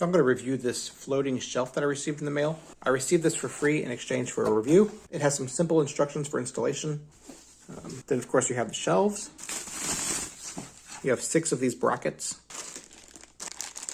So I'm going to review this floating shelf that I received in the mail. I received this for free in exchange for a review. It has some simple instructions for installation. Then of course you have the shelves. You have 6 of these brackets.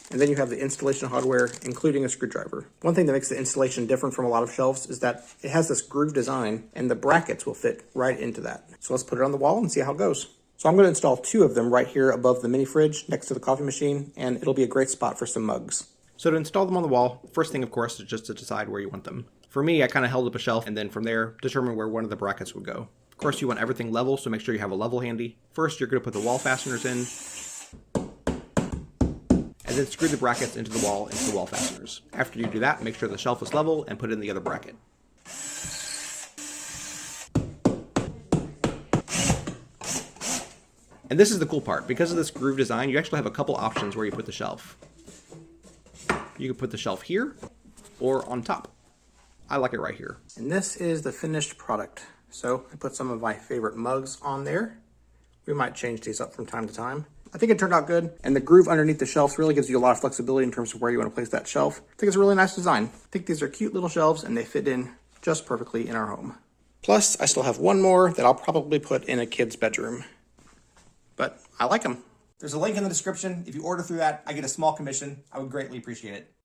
And then you have the installation hardware, including a screwdriver. One thing that makes the installation different from a lot of shelves is that it has this groove design and the brackets will fit right into that. So let's put it on the wall and see how it goes. So I'm going to install 2 of them right here above the mini fridge next to the coffee machine, and it'll be a great spot for some mugs. So to install them on the wall, first thing of course is just to decide where you want them. For me, I kind of held up a shelf and then from there determine where one of the brackets would go. Of course you want everything level, so make sure you have a level handy. First you're going to put the wall fasteners in, and then screw the brackets into the wall fasteners. After you do that, make sure the shelf is level and put in the other bracket. And this is the cool part. Because of this groove design, you actually have a couple options where you put the shelf. You can put the shelf here or on top. I like it right here. And this is the finished product. So I put some of my favorite mugs on there. We might change these up from time to time. I think it turned out good, and the groove underneath the shelves really gives you a lot of flexibility in terms of where you want to place that shelf. I think it's a really nice design. I think these are cute little shelves, and they fit in just perfectly in our home. Plus, I still have one more that I'll probably put in a kid's bedroom. But I like them. There's a link in the description. If you order through that, I get a small commission. I would greatly appreciate it.